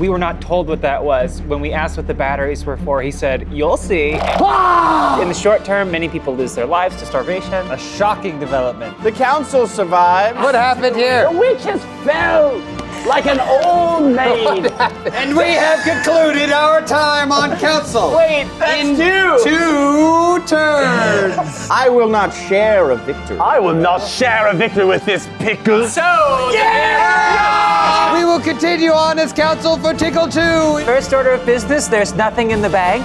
We were not told what that was. When we asked what the batteries were for, he said, "You'll see." In the short term, many people lose their lives to starvation. A shocking development. The council survived. What happened here? The witches fell like an old maid. And we have concluded our time on council. Wait, that's two. 2 turns. I will not share a victory. I will not share a victory with this pickle. So, We will continue on as council for Tickle 2. first order of business, there's nothing in the bank.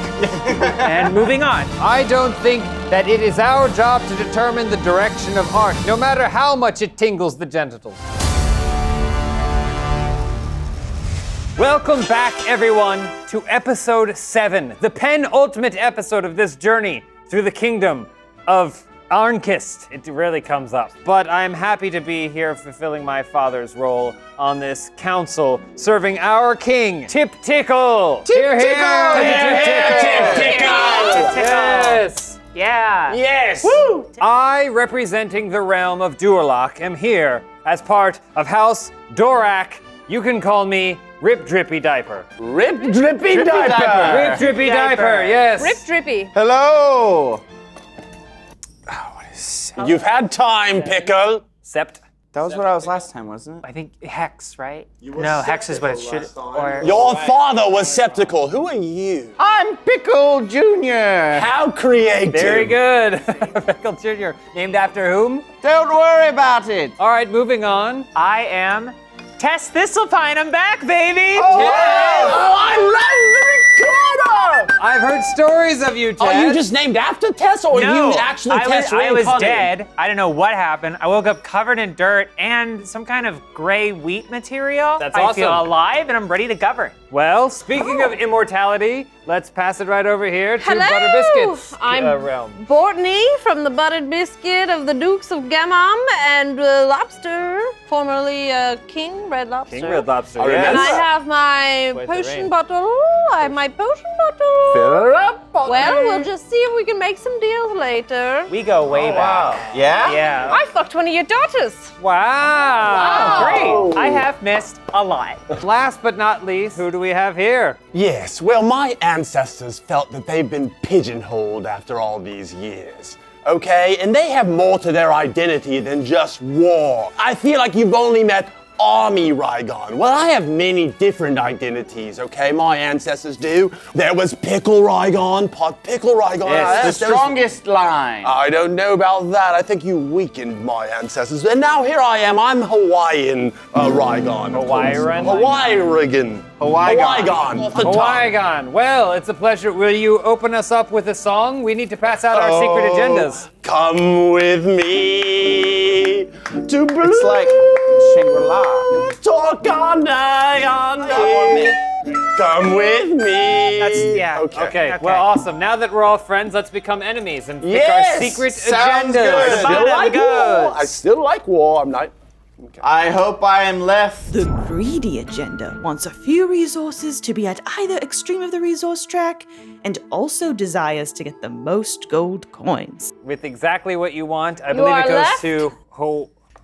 And moving on. I don't think that it is our job to determine the direction of art, no matter how much it tingles the genitals. Welcome back, everyone, to episode 7, the penultimate episode of this journey through the kingdom of Arnkist. It rarely comes up, but I'm happy to be here fulfilling my father's role on this council, serving our king, Tip Tickle. Tip Tickle! Tip Tickle! Yes! Yeah. Yes. Woo! I, representing the realm of Durlock, am here as part of House Dorak. You can call me Rip Drippy Diaper. Rip drippy diaper. Rip Drippy Diaper, yes. Rip Drippy. Hello. You've had time, pickle. Sept. That was what I was last time, wasn't it? I think Hex, right? No, Hex is what it should. Or Your father was septical. Who are you? I'm Pickle Jr. How creative. Very good. Pickle Jr. Named after whom? Don't worry about it. All right, moving on. I am Tess Thistlepine. I'm back, baby. I love the recorder. I've heard stories of you, Ted. Are you just named after Tess, or No, you actually Tess I was reincarnated? dead. I don't know what happened. I woke up covered in dirt and some kind of gray wheat material. That's I feel awesome. alive and I'm ready to govern. Well, speaking of immortality, let's pass it right over here to Hello. Butter Biscuits I'm realm. Bortney from the Buttered Biscuit of the Dukes of Gammam and Lobster, formerly King Red Lobster. King Red Lobster, I yes. And remember. I have my Quite the potion reign. bottle. I have my potion bottle. Fill her up. Well, we'll just see if we can make some deals later. We go way back. Yeah? Yeah. I fucked one of your daughters. Wow. Great. I have missed a lot. Last but not least, who do we have here? Yes, well, my ancestors felt that they've been pigeonholed after all these years. Okay, and they have more to their identity than just war. I feel like you've only met Army Rygon. Well, I have many different identities, okay? My ancestors do. There was Pickle Rygon, Pot Pickle Rygon. Yes, the strongest line. I don't know about that. I think you weakened my ancestors. And now here I am. I'm Hawaiian Rygon. Hawaiian? Hawaiian. Hawaiian. Off the tongue. Hawaiian. Well, it's a pleasure. Will you open us up with a song? We need to pass out our secret agendas. Come with me to blue. It's like Shangri-La. Talk all night. Come with me. That's, yeah. Okay, well, awesome. Now that we're all friends, let's become enemies and pick Yes, our secret sounds agendas. good. I still bottom like goes. war. I still like war. I'm not. I hope I am left. The greedy agenda wants a few resources to be at either extreme of the resource track and also desires to get the most gold coins. With exactly what you want, I You believe are it goes left? to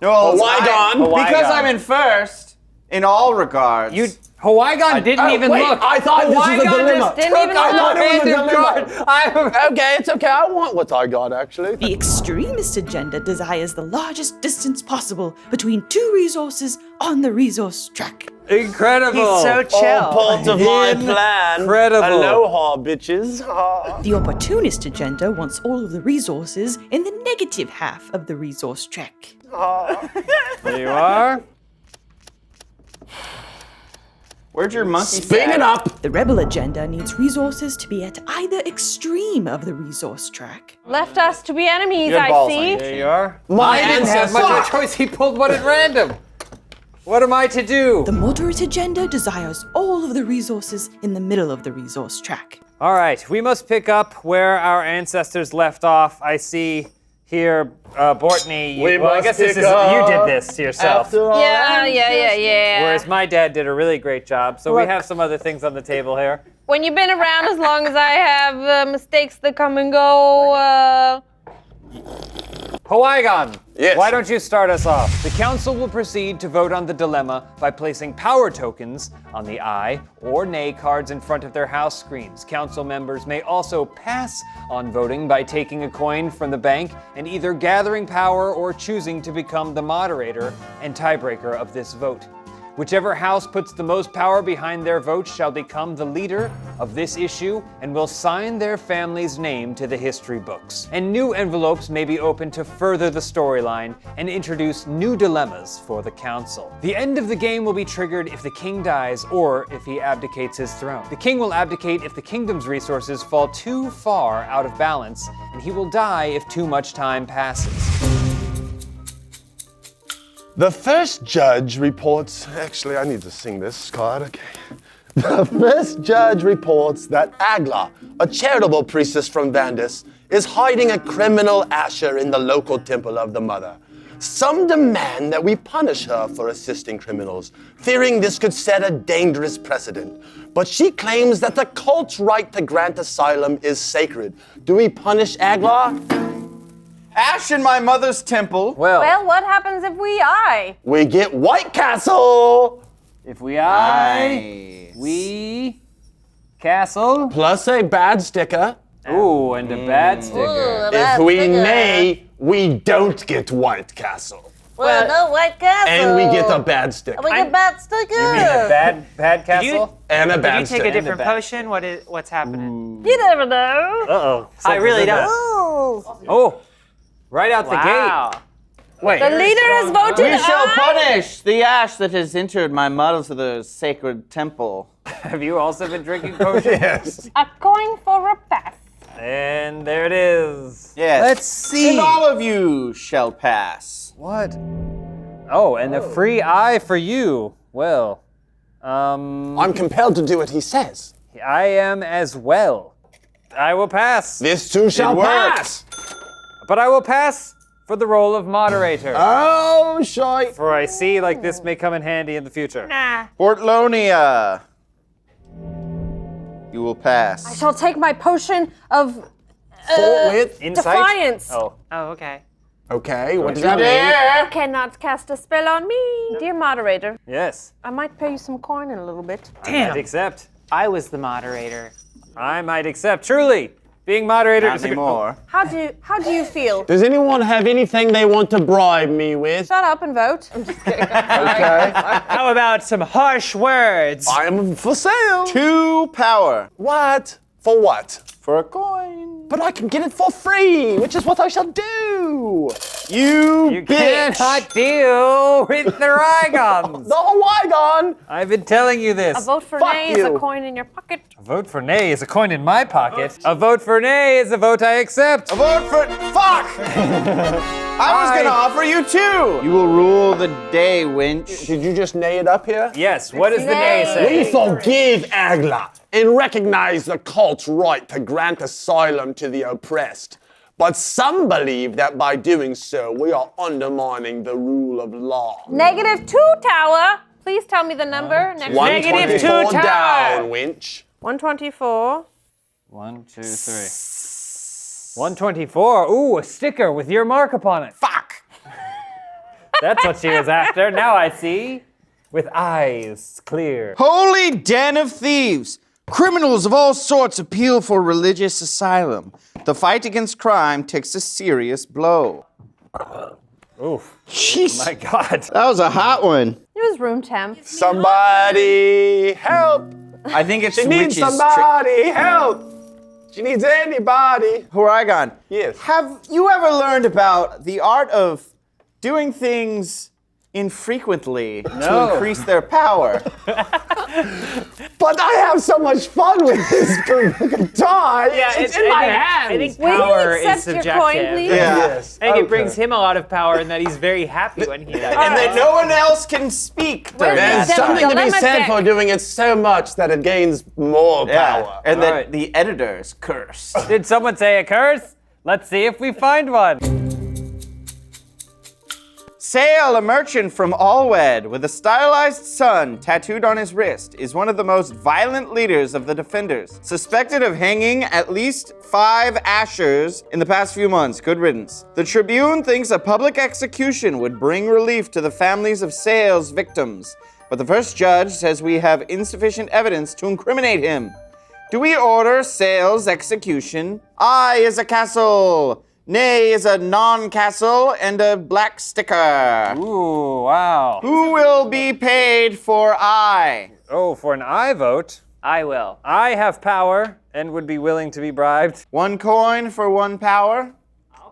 No, Hawaiian. Because I'm in first, in all regards. you. Hawaiian didn't even wait, look. I thought this was a Hawaiian dilemma. just Didn't took even out look. a random Dilemma. card. Okay, it's okay. I want what I got, actually. The extremist agenda desires the largest distance possible between two resources on the resource track. Incredible. He's so chill. All part of my plan. Incredible. Aloha, bitches. The opportunist agenda wants all of the resources in the negative half of the resource track. There you are. Where'd your monkey Spin it up. The rebel agenda needs resources to be at either extreme of the resource track. Left us to be enemies, You had I balls on see. you. There you are. My I didn't have much of a ancestors. choice. He pulled one at random. What am I to do? The moderate agenda desires all of the resources in the middle of the resource track. All right, we must pick up where our ancestors left off. I see here, Bortney. We Well, I must guess this pick is you up did this to yourself. After all Yeah. Whereas my dad did a really great job. So we have some other things on the table here. When you've been around as long as I have, mistakes that come and go. Poigon, Yes. why don't you start us off? The council will proceed to vote on the dilemma by placing power tokens on the aye or nay cards in front of their house screens. Council members may also pass on voting by taking a coin from the bank and either gathering power or choosing to become the moderator and tiebreaker of this vote. Whichever house puts the most power behind their vote shall become the leader of this issue and will sign their family's name to the history books. And new envelopes may be opened to further the storyline and introduce new dilemmas for the council. The end of the game will be triggered if the king dies or if he abdicates his throne. The king will abdicate if the kingdom's resources fall too far out of balance, and he will die if too much time passes. The first judge reports. Actually, I need to sing this card. Okay. The first judge reports that Agla, a charitable priestess from Vandus, is hiding a criminal Asher in the local temple of the Mother. Some demand that we punish her for assisting criminals, fearing this could set a dangerous precedent. But she claims that the cult's right to grant asylum is sacred. Do we punish Agla? Ash in my mother's temple. Well, what happens if we eye? We get White Castle! If we aye, we castle. Plus a bad sticker. Ooh, and a bad sticker. If we nay, we don't get White Castle. Well, no White Castle. And we get a bad sticker. We get bad sticker. You mean a bad castle? And a bad Did you take sticker. a different potion? What's happening? You never know. Uh-oh. I really don't. Oh, right out the Wow. gate. Wait. The leader has voted We shall aye. punish the ash that has entered my mother's sacred temple. Have you also been drinking potion? Yes. A coin for a pass. And there it is. Yes. Let's see. And all of you shall pass. What? Oh, and a free eye for you. Well, I'm compelled to do what he says. I am as well. I will pass. This too shall worked. pass. But I will pass for the role of moderator. Oh, shite. For I see like this may come in handy in the future. Portlonia. You will pass. I shall take my potion of Forthwith. Insight? defiance. Oh. Oh, okay. Okay, what does that mean? There. You cannot cast a spell on me. Dear moderator, Yes. I might pay you some coin in a little bit. I might accept. I was the moderator. I might accept. Truly, being moderator Not is a anymore. How do you feel? Does anyone have anything they want to bribe me with? Shut up and vote. I'm just kidding. Okay. How about some harsh words? I am for sale. 2 power What? For what? for a coin. But I can get it for free, which is what I shall do. You bitch. cannot deal with the Rygons. The Hawaii I've been telling you A this. vote for Fuck nay is a you. coin in your pocket. A vote for nay is a coin in my pocket. A vote for nay is a vote I accept. A vote for fuck. I was gonna offer you 2. You will rule the day, wench. Did you just nay it up here? Yes, what does the nay We say? forgive Agla and recognize the cult's right to grant asylum to the oppressed. But some believe that by doing so, we are undermining the rule of law. -2 tower. Please tell me the number. Next Negative 2 124 tower. down, winch. 124. 1, 2, 3. 124. Ooh, a sticker with your mark upon it. Fuck. That's what she was after. Now I see. With eyes clear. Holy den of thieves. Criminals of all sorts appeal for religious asylum. The fight against crime takes a serious blow. Oof. Jeez. My God. That was a hot one. It was room temp. Somebody help! I think it's She needs witches. somebody help! She needs anybody. Horagon. Yes. Have you ever learned about the art of doing things infrequently to increase their power? But I have so much fun with this guitar. It's in my hands. I think Will you power is accept your subjective. coin, please? Yeah. Yes. I think Okay. it brings him a lot of power and that he's very happy when he does And it. that no one else can speak during Where's that There's the time. something to be dilemma said deck? for doing it so much that it gains more Yeah. power. And that Right. the editors curse. Did someone say a curse? Let's see if we find one. Sayle, a merchant from Allwed with a stylized sun tattooed on his wrist, is one of the most violent leaders of the Defenders, suspected of hanging at least 5 ashers in the past few months. Good riddance. The Tribune thinks a public execution would bring relief to the families of Sayle's victims, but the first judge says we have insufficient evidence to incriminate him. Do we order Sayle's execution? Aye is a castle. Nay is a non-castle and a black sticker. Ooh, wow. Who will be paid for aye? Oh, for an aye vote, I will. I have power and would be willing to be bribed. 1 coin for 1 power?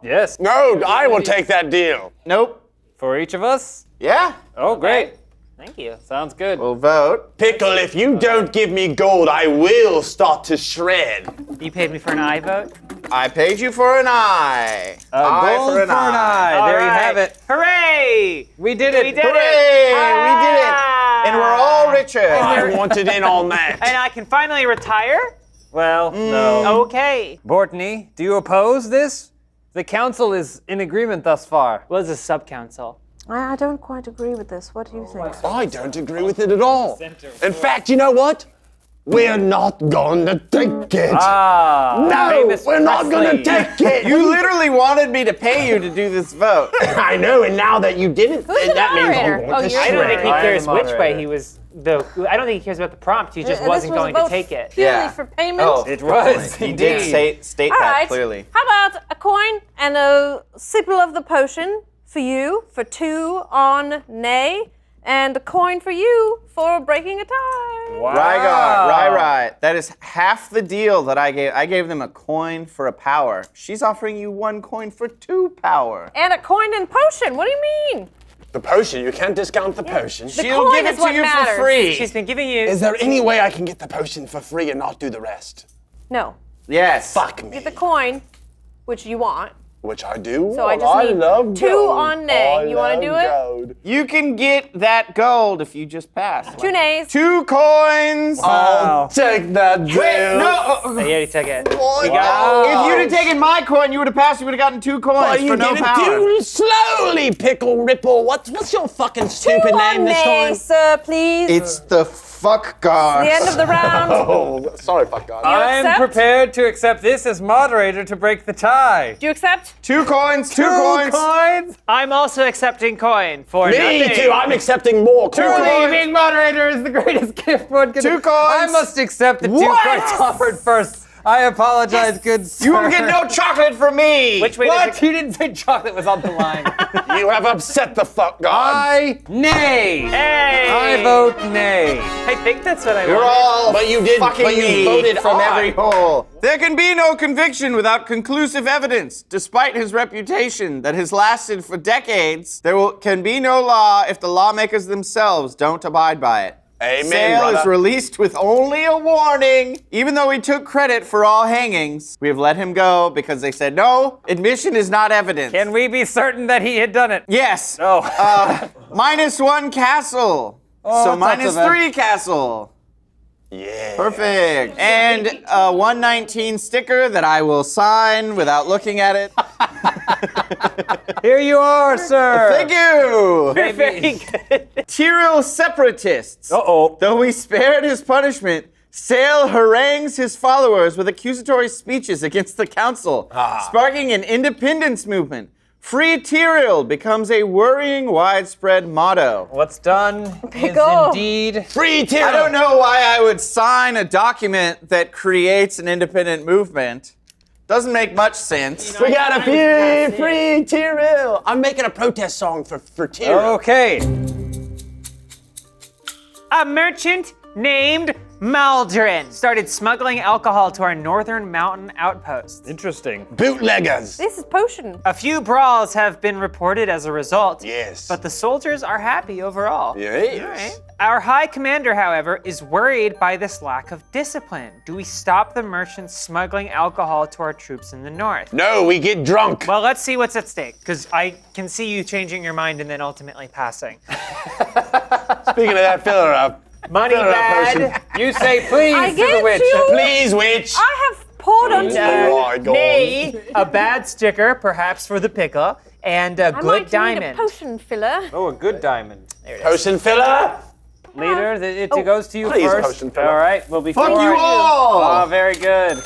Yes. No, I will take that deal. Nope. For each of us? Yeah? Oh, great. Thank you. Sounds good. We'll vote. Pickle, if you don't give me gold, I will start to shred. You paid me for an I vote? I paid you for an aye. Gold for an eye. There you have it. Hooray! We did it. We did Hooray! it! We did it! And we're all richer. I wanted in on that. And I can finally retire? Well, no. Okay. Bortney, do you oppose this? The council is in agreement thus far. What is a sub-council? I don't quite agree with this. What do you think? I don't agree with it at all. In fact, you know what? We're not going to take it. Ah, No, famous we're not going to Presley. take it. You literally wanted me to pay you to do this vote. I know, and now that you didn't, Who's the that means moderator? I'm Oh, going to you're I don't think shred. he I am cares the which way moderator. he was. I don't think he cares about the prompt. He just This wasn't was a going to vote take it. Purely Yeah. for payment. Oh, It was. he did state All that right. clearly. How about a coin and a sipple of the potion for you for 2 on nay, and a coin for you for breaking a tie. Wow. Right. That is half the deal that I gave. I gave them a coin for a power. She's offering you 1 coin for 2 power. And a coin and potion. What do you mean? The potion, you can't discount the potion. She'll coin give is it to what you matters. for free. She's been giving you. Is there any way I can get the potion for free and not do the rest? No. Yes. Fuck me. Get the coin, which you want. Which I do. So I Well, just need love 2 gold. on nay. I You wanna love do it? gold. You can get that gold if you just pass. 2 nays. 2 coins. I'll take that deal. Wait, no. Oh, he already took it. If you'd have taken my coin, you would have passed. You would have gotten 2 coins But for you no did it power. too slowly, Pickle Ripple. What's your fucking 2 stupid name on this nay, time? sir, please. It's the fuck guard. the end of the round. Oh, sorry, fuck God. I'm accept? prepared to accept this as moderator to break the tie. Do you accept? 2 coins. 2 coins. coins. I'm also accepting coin for Me nothing. too. I'm accepting more coins. Truly, being moderator is the greatest gift one can. 2 coins. I must accept the 2 What? coins offered first. I apologize, good sir. You will get no chocolate from me. Which way What? does it? You didn't say chocolate was on the line. You have upset the fuck God. I nay. Hey! I vote nay. I think that's what I You're want. all But you did. fucking But you me voted from aye. every hole. There can be no conviction without conclusive evidence. Despite his reputation that has lasted for decades, can be no law if the lawmakers themselves don't abide by it. Amen, Sayle is brother. released with only a warning. Even though he took credit for all hangings, we have let him go because they said, no, admission is not evidence. Can we be certain that he had done it? Yes. Oh. -1 castle. Oh, So that's not so bad. -3 castle. Yeah. Perfect. And a 119 sticker that I will sign without looking at it. Here you are, sir. Thank you. Very good. Tyrrell separatists. Uh-oh. Though we spared his punishment, Sayle harangues his followers with accusatory speeches against the council, sparking an independence movement. Free Tyrrell becomes a worrying widespread motto. What's done is Pickle. indeed. Free Tyrrell. I don't know why I would sign a document that creates an independent movement. Doesn't make much sense. We got a few free Tyrrell. I'm making a protest song for Tyrrell. Okay. A merchant named Maldrin started smuggling alcohol to our northern mountain outposts. Interesting. Bootleggers. This is potion. A few brawls have been reported as a result. Yes. But the soldiers are happy overall. Yes. All right. Our high commander, however, is worried by this lack of discipline. Do we stop the merchants smuggling alcohol to our troops in the north? No, we get drunk. Well, let's see what's at stake, because I can see you changing your mind and then ultimately passing. Speaking of that, fill her up. Money Fill her up, bad. potion. You say please I to the gave witch. you- Please, witch. I have poured onto you. Oh my God. Nay, a bad sticker, perhaps for the pickle. and a I good might need diamond. a potion filler. Oh, a good diamond. Potion filler? Leader, it goes to you Please, first. potion filler. All right, well, before Fuck you all! Oh, very good.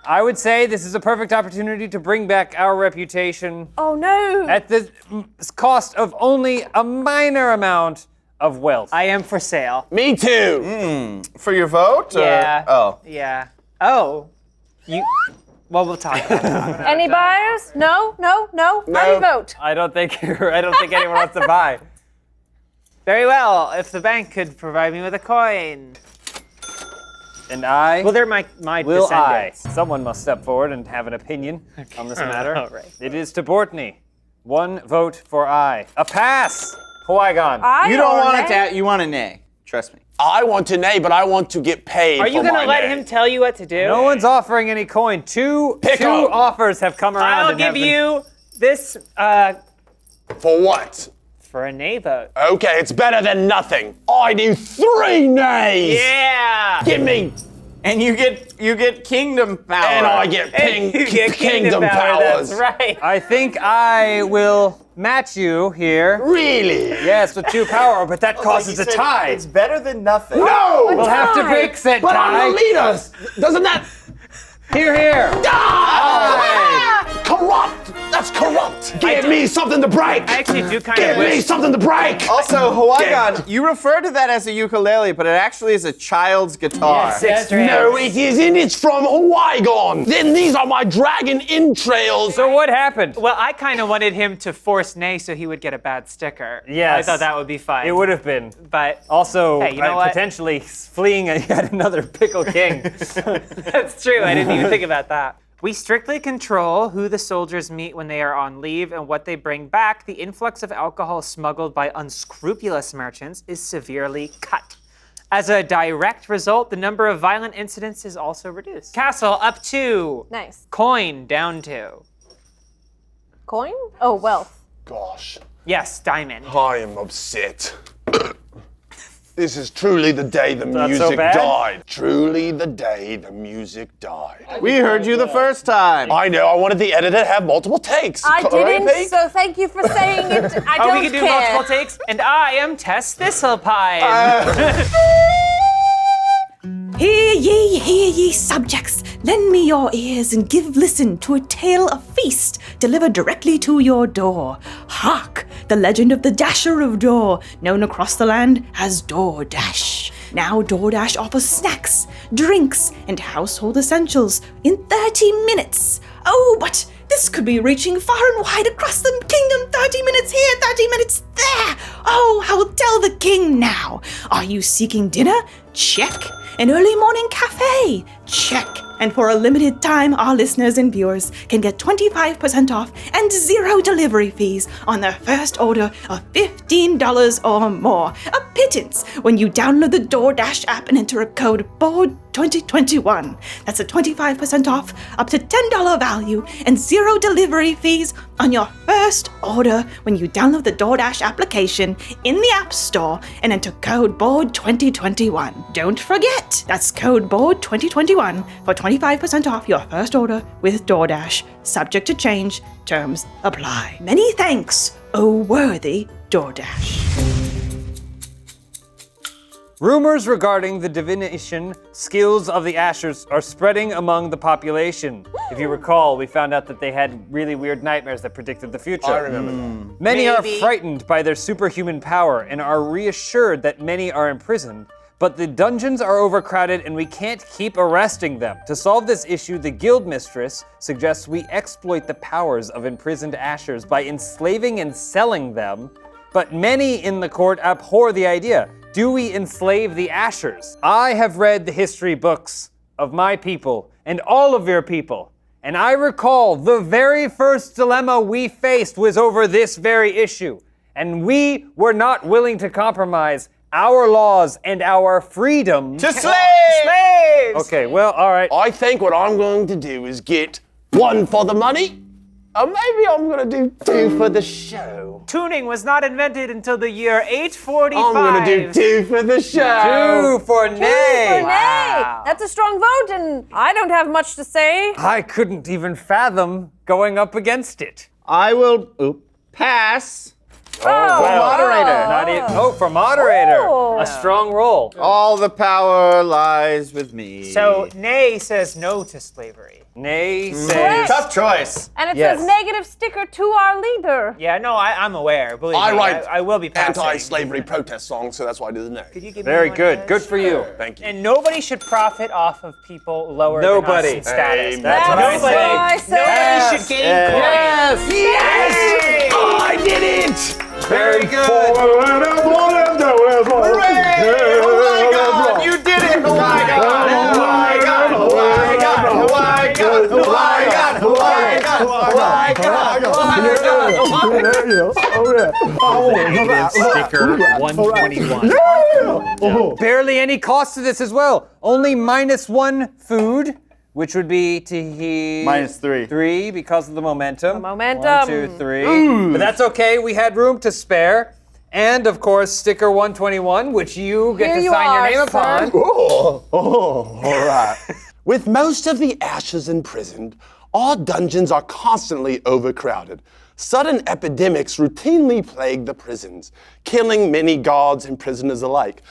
I would say this is a perfect opportunity to bring back our reputation Oh no. at the cost of only a minor amount of wealth. I am for sale. Me too. For your vote? or- Yeah. Oh. Yeah. Oh. You. Well, we'll talk about that. Any buyers? No. How do you vote? I don't think anyone wants to buy. Very well. If the bank could provide me with a coin. And I Well, they're my will descendants. Someone must step forward and have an opinion on this matter. All right. It is to Bortney. 1 vote for I. A pass! Qui-Gon. I You don't or want it nay? to. You want a nay. Trust me. I want to nay, but I want to get paid. Are you going gonna to let him tell you what to do? No one's offering any coin. Two Pick up. offers have come around. I'll and have give been- you this For what? for a nay vote. Okay, it's better than nothing. I do 3 nays. Yeah. Give me, And you get kingdom power. and I get You get kingdom power, powers. That's right. I think I will match you here. Really? Yes, with 2 power, but that causes a tie. It's better than nothing. No! We'll have to tie. break said But I'm tie. the leader. Doesn't that Here. corrupt? That's corrupt. Give me something to break. I actually do kind Give of me wish. something to break. Also, Qui-Gon, you refer to that as a ukulele, but it actually is a child's guitar. Yes, No, it isn't. It's from Qui-Gon. Then these are my dragon entrails. So what happened? Well, I kind of wanted him to force nay so he would get a bad sticker. Yes. I thought that would be fun. It would have been. But Also, Hey, you know what? potentially fleeing yet another pickle king. that's true. I didn't even think about that. We strictly control who the soldiers meet when they are on leave and what they bring back. The influx of alcohol smuggled by unscrupulous merchants is severely cut. As a direct result, the number of violent incidents is also reduced. Castle up 2. Nice. Coin down 2. Coin? Oh, wealth. Gosh, Yes, diamond. I am upset. This is truly the day the so music bad? died. Truly the day the music died. We heard you the first time. I know, I wanted the editor to have multiple takes. I Right, didn't, Pete? so thank you for saying it. I Oh, don't we can do care. multiple takes. And I am Tess Thistlepine. Hear ye, subjects, lend me your ears and give listen to a tale of feast delivered directly to your door. Hark, the legend of the Dasher of Door, known across the land as DoorDash. Now DoorDash offers snacks, drinks, and household essentials in 30 minutes. Oh, but this could be reaching far and wide across the kingdom. 30 minutes here, 30 minutes there. Oh, I will tell the king now. Are you seeking dinner? Check. An early morning cafe? Check. And for a limited time, our listeners and viewers can get 25% off and 0 delivery fees on their first order of $15 or more. A pittance when you download the DoorDash app and enter a code BOARD2021. That's a 25% off, up to $10 value, and 0 delivery fees on your first order when you download the DoorDash application in the App Store and enter code BOARD2021. Don't forget, that's code BOARD2021 for 25% off your first order with DoorDash. Subject to change. Terms apply. Many thanks, O worthy DoorDash. Rumors regarding the divination skills of the Ashers are spreading among the population. If you recall, we found out that they had really weird nightmares that predicted the future. I remember that. Many are Maybe. frightened by their superhuman power and are reassured that many are imprisoned, but the dungeons are overcrowded and we can't keep arresting them. To solve this issue, the guild mistress suggests we exploit the powers of imprisoned Ashers by enslaving and selling them, but many in the court abhor the idea. Do we enslave the Ashers? I have read the history books of my people and all of your people, and I recall the very first dilemma we faced was over this very issue, and we were not willing to compromise our laws and our freedom. To slave! Slaves! Okay, well, all right. I think what I'm going to do is get 1 for the money, or maybe I'm going to do 2 for the show. Tuning was not invented until the year 845. I'm going to do 2 for the show. 2 for nay. Wow. That's a strong vote, and I don't have much to say. I couldn't even fathom going up against it. I will pass. Wow. Moderator. For moderator. Oh. A strong roll. All the power lies with me. So Nay says no to slavery. Nay says. Tough choice. And it Yes. says negative sticker to our leader. Yeah, no, I'm aware. Believe I me, write I will be passing. anti-slavery protest songs, so that's why I do the name. Could you give Very me one good. of Good those? for you. Thank you. And nobody should profit off of people lower Nobody. than us in status. Amen. That's what I That's say. what I say. Nobody should gain coins. Yes! I did it! Very good. Hooray! Oh my God! You did it! Oh my God! Oh my God! Oh my God! Oh my God! Oh my God! Oh my God! Oh my God! Sticker 121. Barely any cost to this as well. Only -1 food, which would be to heal. -3. 3 because of the momentum. The momentum. 1, 2, 3. But that's okay. We had room to spare. And of course, sticker 121, which you get Here to you sign your are, name sir. upon. All right. With most of the Ashers imprisoned, our dungeons are constantly overcrowded. Sudden epidemics routinely plague the prisons, killing many guards and prisoners alike.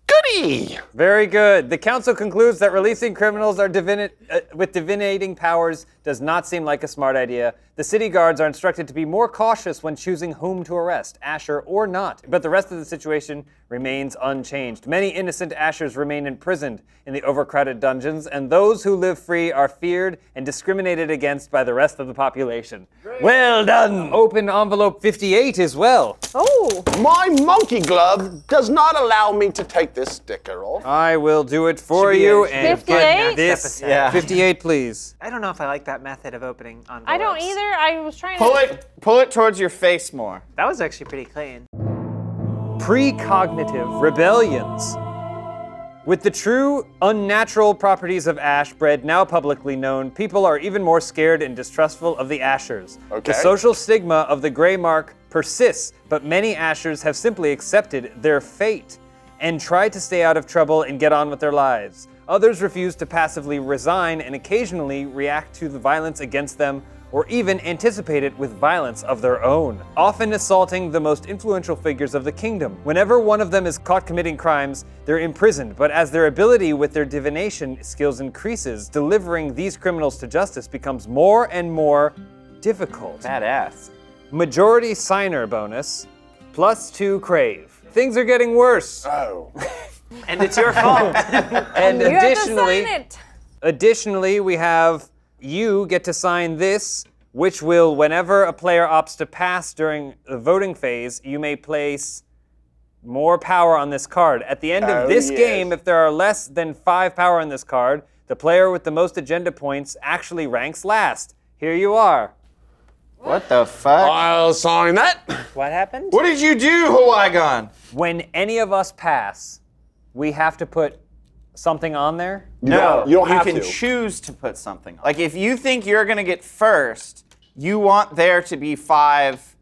Goody! Very good. The council concludes that releasing criminals with divinating powers does not seem like a smart idea. The city guards are instructed to be more cautious when choosing whom to arrest, Asher or not. But the rest of the situation remains unchanged. Many innocent Ashers remain imprisoned in the overcrowded dungeons, and those who live free are feared and discriminated against by the rest of the population. Great. Well done. Open envelope 58 as well. Oh. My monkey glove does not allow me to take this sticker off. I will do it for Should be you a- and 58? get this. Episode. Yeah. 58, please. I don't know if I like that method of opening envelopes. I don't either. I was trying Pull it towards your face more. That was actually pretty clean. Precognitive rebellions. With the true unnatural properties of ash bread now publicly known, people are even more scared and distrustful of the Ashers. Okay. The social stigma of the gray mark persists, but many Ashers have simply accepted their fate and tried to stay out of trouble and get on with their lives. Others refuse to passively resign and occasionally react to the violence against them or even anticipate it with violence of their own, often assaulting the most influential figures of the kingdom. Whenever one of them is caught committing crimes, they're imprisoned, but as their ability with their divination skills increases, delivering these criminals to justice becomes more and more difficult. Badass. Majority signer bonus, +2 crave. Things are getting worse. Oh. And it's your fault. And to. You have to sign it. Additionally, we have you get to sign this, which will, whenever a player opts to pass during the voting phase, you may place more power on this card. At the end of this yes. game, if there are less than 5 power on this card, the player with the most agenda points actually ranks last. Here you are. What the fuck? I'll sign that. What happened? What did you do, Hawaii? When any of us pass, we have to put something on there. No, you don't have can to. choose to put something. Like if you think you're gonna get first, you want there to be 5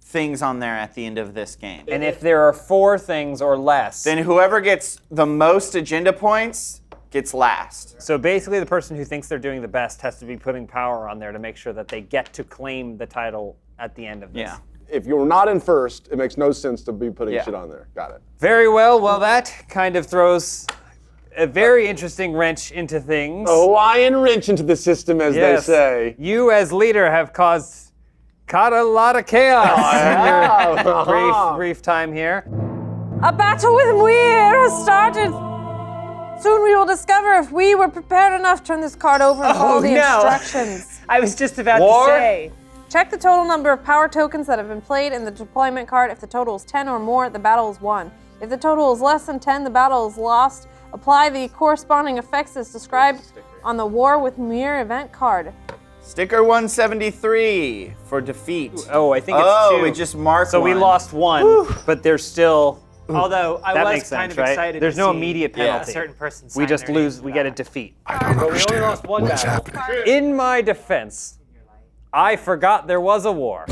things on there at the end of this game. And if there are 4 things or less, Then whoever gets the most agenda points gets last. so basically the person who thinks they're doing the best has to be putting power on there to make sure that they get to claim the title at the end of this. Yeah. If you're not in first, it makes no sense to be putting Yeah. shit on there. Got it. Very well. Well, that kind of throws a very interesting wrench into things. A Hawaiian wrench into the system, as Yes. they say. You, as leader, have caused a lot of chaos in your brief time here. A battle with Muir has started. Soon we will discover if we were prepared enough to turn this card over and follow the no. instructions. I was just about War? to say. Check the total number of power tokens that have been played in the deployment card. If the total is 10 or more, the battle is won. If the total is less than 10, the battle is lost. Apply the corresponding effects as described on the War with Muir event card. Sticker 173 for defeat. Oh, I think it's 2. we just marked So we one. lost 1, but there's still. Although I That was makes kind sense, of right? excited. There's to no see immediate a penalty. certain person. We sign just their lose. name We for get a that. defeat. I don't understand lost one what's battle. happening. In my defense, I forgot there was a war.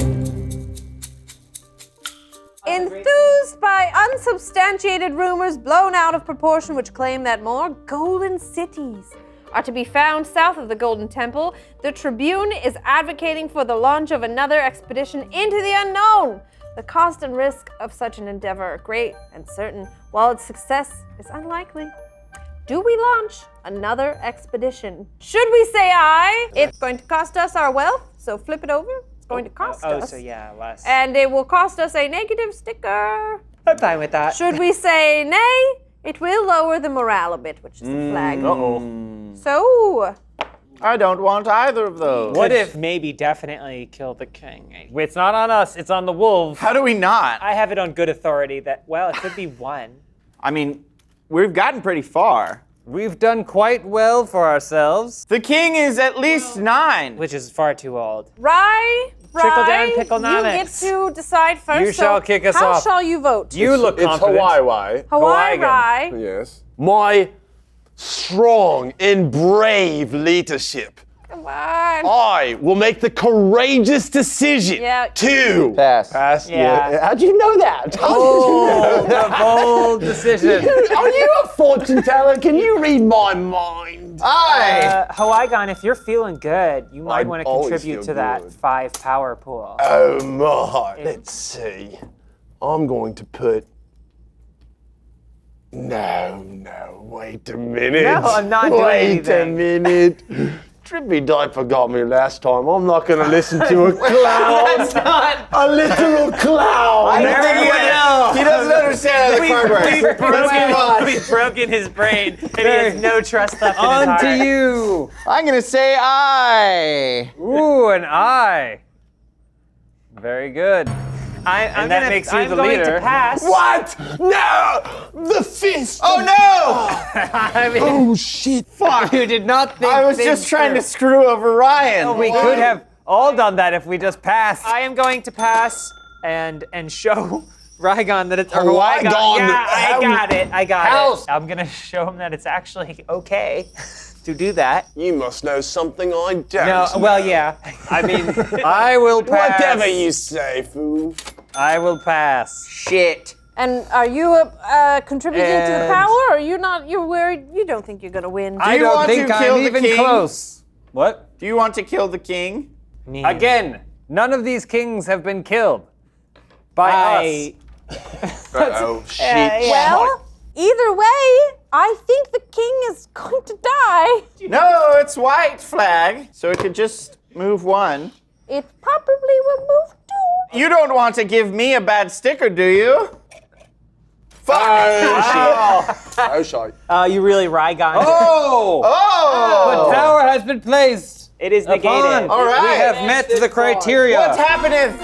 Enthused by unsubstantiated rumors blown out of proportion which claim that more golden cities are to be found south of the Golden Temple. The Tribune is advocating for the launch of another expedition into the unknown. The cost and risk of such an endeavor are great and certain, while its success is unlikely. Do we launch another expedition? Should we say aye? It's going to cost us our wealth, so flip it over. It's going to cost us. So yeah, less. And it will cost us a negative sticker. I'm fine with that. Should we say nay? It will lower the morale a bit, which is the flag. So, I don't want either of those. What if maybe definitely kill the king? it's not on us, it's on the wolves? How do we not? I have it on good authority that, well, it could be one. I mean, we've gotten pretty far. We've done quite well for ourselves. The king is at least 9. Which is far too old. Rye, Trickle down you picklenomics. get to decide first. You shall kick us how off. shall you vote? You look It's confident. Hawaii. Hawaii, Hawaiian. Rye. Yes. My strong and brave leadership. Come on. I will make the courageous decision Yeah. to Pass. Yeah. How'd you know that? Oh, the bold decision. Are you a fortune teller? Can you read my mind? Aye. Hawaiian, if you're feeling good, you might I want to always contribute feel to that good. 5 power pool. Oh my. Let's see. I'm going to put. No, wait a minute. No, I'm not doing Wait anything. a minute. Trippy Diaper got me last time. I'm not going to listen to a clown. That's not. A literal clown. He doesn't understand how the card works. We've broken his brain, and he has no trust left in his On heart. to you. I'm going to say aye. Ooh, an eye. Very good. I'm that gonna, makes you I'm the going leader. to pass. What? No! The fist! Oh no! I mean, Oh shit! Fuck. you did not think I was things just trying to through. screw over Ryan. We could have all done that if we just passed. I am going to pass and show Rygon that it's. Or Rygon, Yeah, I got it. I got House. it. I'm gonna show him that it's actually okay to do that. You must know something I don't. No, well, yeah. I mean, I will pass. Whatever you say, fool. I will pass. Shit. And are you contributing to the And- power, or are you not? You're worried. You don't think you're gonna win. I you don't want think to I'm kill the even king? close. What? Do you want to kill the king? Again, none of these kings have been killed by us. Oh shit! Well, either way, I think the king is going to die. No, it's white flag, so it could just move 1. It probably will move 2. You don't want to give me a bad sticker, do you? Oh shit! You really Rygon. Oh! Oh! The tower has been placed. It is negated. Upon. All right. We have met the criteria. What happeneth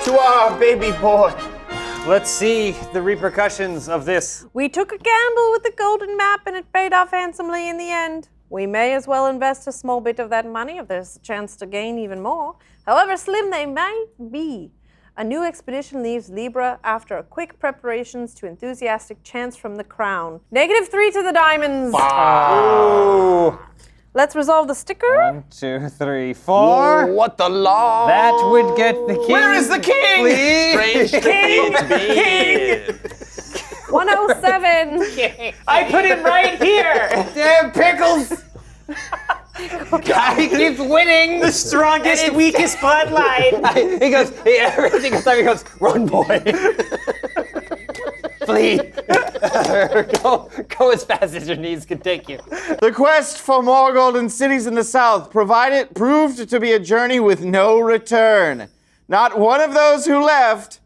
to our baby boy? Let's see the repercussions of this. We took a gamble with the golden map, and it paid off handsomely in the end. We may as well invest a small bit of that money if there's a chance to gain even more. However slim they might be. A new expedition leaves Libra after a quick preparations to enthusiastic chants from the crown. -3 to the diamonds. Ooh. Let's resolve the sticker. 1, 2, 3, 4. What the law? That would get the king. Where is the king? Please. King! 107. I put it right here. Damn pickles! Guy keeps winning. The strongest, weakest bloodline. He goes. Every single time he goes, "Run, boy! Flee! go as fast as your knees can take you." The quest for more golden cities in the south proved to be a journey with no return. Not one of those who left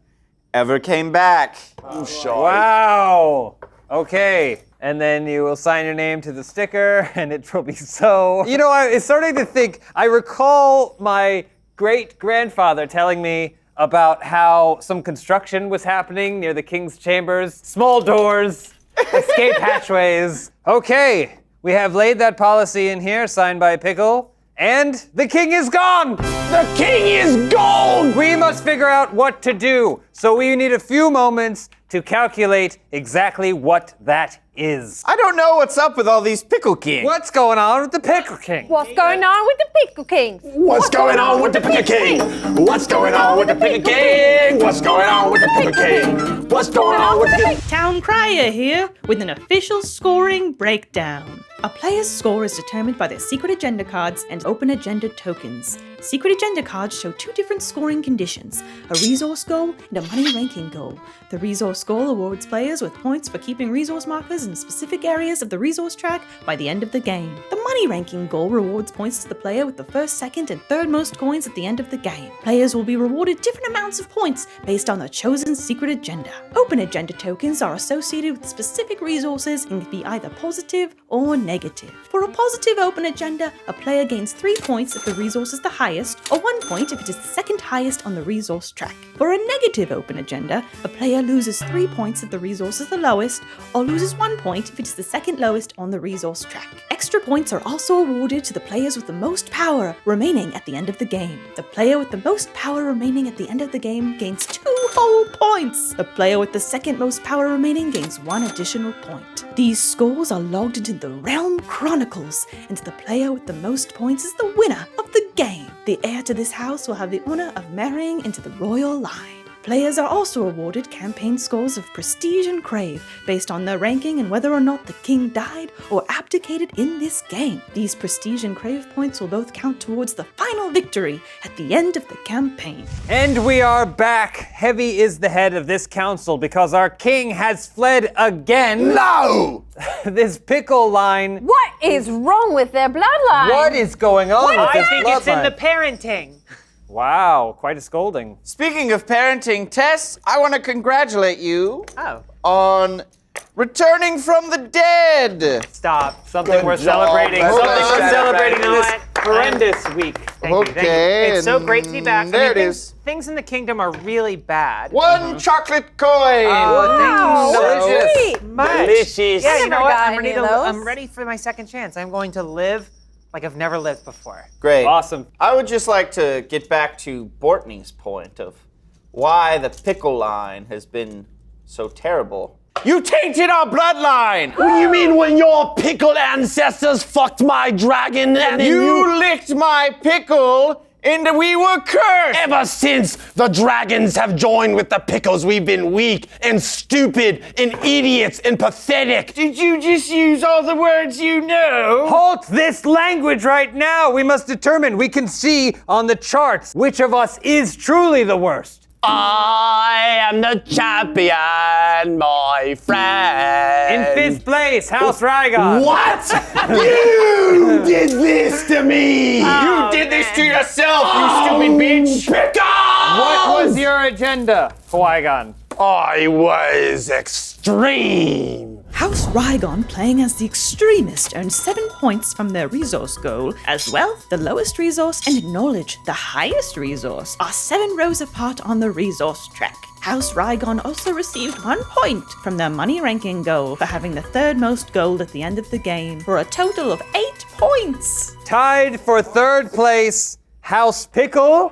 ever came back. Wow. Okay. And then you will sign your name to the sticker, and it will be so. You know, I'm starting to think. I recall my great-grandfather telling me about how some construction was happening near the king's chambers. Small doors, escape hatchways. Okay, we have laid that policy in here, signed by Pickle, and the king is gone! The king is gone! We must figure out what to do, so we need a few moments to calculate exactly what that is. I don't know what's up with all these pickle kings. What's going on with the Pickle King? What's going on with the Pickle King? What's going on with the Picker King? What's going on with the Picker King? What's going on with the Picker King? What's going on with this? Town Crier here with an official scoring breakdown. A player's score is determined by their secret agenda cards and open agenda tokens. Secret agenda cards show two different scoring conditions, a resource goal and a money ranking goal. The resource goal awards players with points for keeping resource markers in specific areas of the resource track by the end of the game. The money ranking goal rewards points to the player with the first, second, and third most coins at the end of the game. Players will be rewarded different amounts of points based on their chosen secret agenda. Open agenda tokens are associated with specific resources and can be either positive or negative. For a positive open agenda, a player gains 3 points if the resource is the highest, or 1 point if it is the second highest on the resource track. For a negative open agenda, a player loses 3 points if the resource is the lowest, or loses 1 point if it is the second lowest on the resource track. Extra points are also awarded to the players with the most power remaining at the end of the game. The player with the most power remaining at the end of the game gains 2 whole points. The player with the second most power remaining gains 1 additional point. These scores are logged into the Realm Chronicles, and the player with the most points is the winner of the game. The heir to this house will have the honor of marrying into the royal line. Players are also awarded campaign scores of Prestige and Crave based on their ranking and whether or not the king died or abdicated in this game. These Prestige and Crave points will both count towards the final victory at the end of the campaign. And we are back. Heavy is the head of this council because our king has fled again. No! This pickle line. What is wrong with their bloodline? What is going on with I this think it's in bloodline? the parenting. Wow, quite a scolding. Speaking of parenting, Tess, I want to congratulate you Oh, on returning from the dead. stop. Something Good we're job. celebrating. That's Something nice. we're celebrating in this You know what? horrendous week. Thank you, thank you. Okay, It's so great to be back. and there it things, is. Things in the kingdom are really bad. One chocolate coin. Oh, Wow, thank you so sweet. much. Delicious. Yeah, I you know never what? got I'm ready any of to. those. I'm ready for my second chance. I'm going to live like I've never lived before. Great. Awesome. I would just like to get back to Bortney's point of why the pickle line has been so terrible. You tainted our bloodline! What do you mean when your pickled ancestors fucked my dragon and then You licked my pickle and we were cursed! Ever since the dragons have joined with the pickles, we've been weak and stupid and idiots and pathetic. Did you just use all the words you know? Halt this language right now. We must determine. We can see on the charts which of us is truly the worst. I am the champion, my friend. In 5th place, House Rygon. What? You did this to me! You did this to yourself, you stupid bitch! Pickles! What was your agenda, Qui-Gon? I was extreme. House Rygon, playing as the extremist, earned 7 points from their resource goal, as wealth, the lowest resource, and knowledge, the highest resource, are 7 rows apart on the resource track. House Rygon also received 1 point from their money ranking goal for having the 3rd most gold at the end of the game, for a total of 8 points. Tied for 3rd place, House Pickle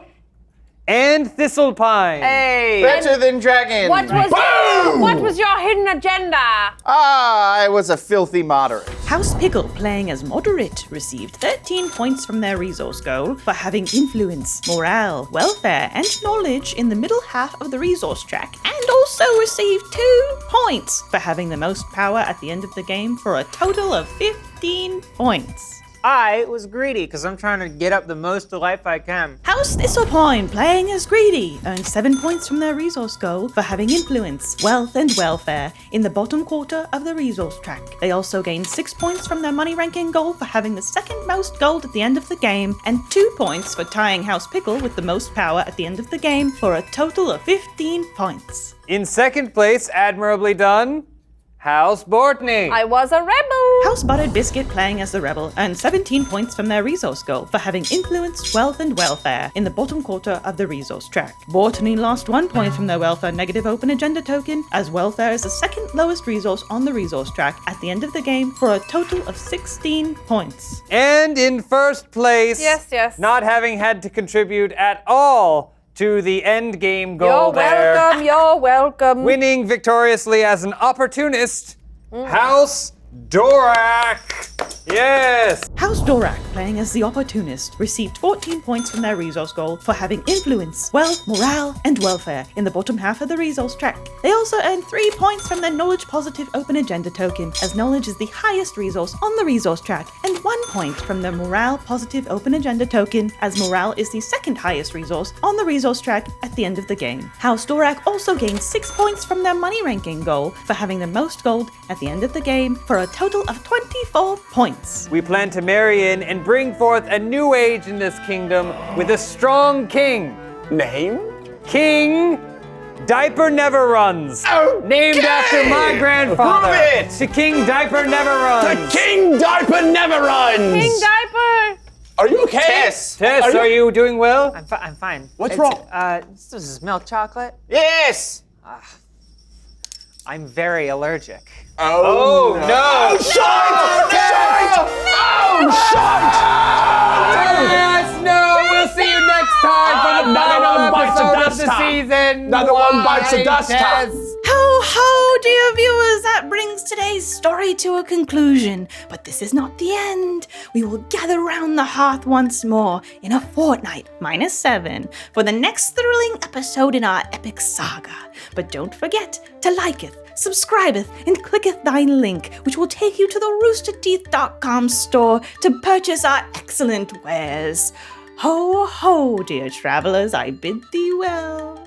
and Thistlepine. Hey. Better than dragons. What was your hidden agenda? I was a filthy moderate. House Pickle, playing as moderate, received 13 points from their resource goal for having influence, morale, welfare, and knowledge in the middle half of the resource track, and also received 2 points for having the most power at the end of the game, for a total of 15 points. I was greedy because I'm trying to get up the most life I can. House Thistlepine, playing as Greedy, earned 7 points from their resource goal for having influence, wealth, and welfare in the bottom quarter of the resource track. They also gained 6 points from their money ranking goal for having the second most gold at the end of the game, and 2 points for tying House Pickle with the most power at the end of the game, for a total of 15 points. In 2nd place, admirably done, House Bortney. I was a rebel. House Buttered Biscuit, playing as the Rebel, earned 17 points from their resource goal for having influence, wealth, and welfare in the bottom quarter of the resource track. Bortney lost 1 point from their welfare negative open agenda token, as welfare is the second lowest resource on the resource track at the end of the game, for a total of 16 points. And in 1st place, Yes. not having had to contribute at all to the end game goal You're welcome. winning victoriously as an opportunist, House Dorak! Yes! House Dorak, playing as the Opportunist, received 14 points from their resource goal for having influence, wealth, morale, and welfare in the bottom half of the resource track. They also earned 3 points from their Knowledge Positive Open Agenda token, as knowledge is the highest resource on the resource track, and 1 point from their Morale Positive Open Agenda token, as morale is the second highest resource on the resource track at the end of the game. House Dorak also gained 6 points from their money ranking goal for having the most gold at the end of the game, for a total of 24 points. We plan to marry in and bring forth a new age in this kingdom with a strong king. Name? King Diaper Never Runs. Named after my grandfather. Prove it! To King Diaper Never Runs. The King Diaper never runs! King Diaper! Are you okay? Tess! Tess, are you doing well? I'm fine. What's wrong? This is milk chocolate. Yes! I'm very allergic. Oh, no! Shite! Shite! Oh, shite! Yes, no! We'll see you next time for the Another final one bites the episode of dust the top. season. Another one bites the Bye, dust top. Tess. Ho ho, dear viewers, that brings today's story to a conclusion. But this is not the end. We will gather round the hearth once more in a fortnight, -7, for the next thrilling episode in our epic saga. But don't forget to liketh, subscribeth, and clicketh thine link, which will take you to the roosterteeth.com store to purchase our excellent wares. Ho ho, dear travelers, I bid thee well.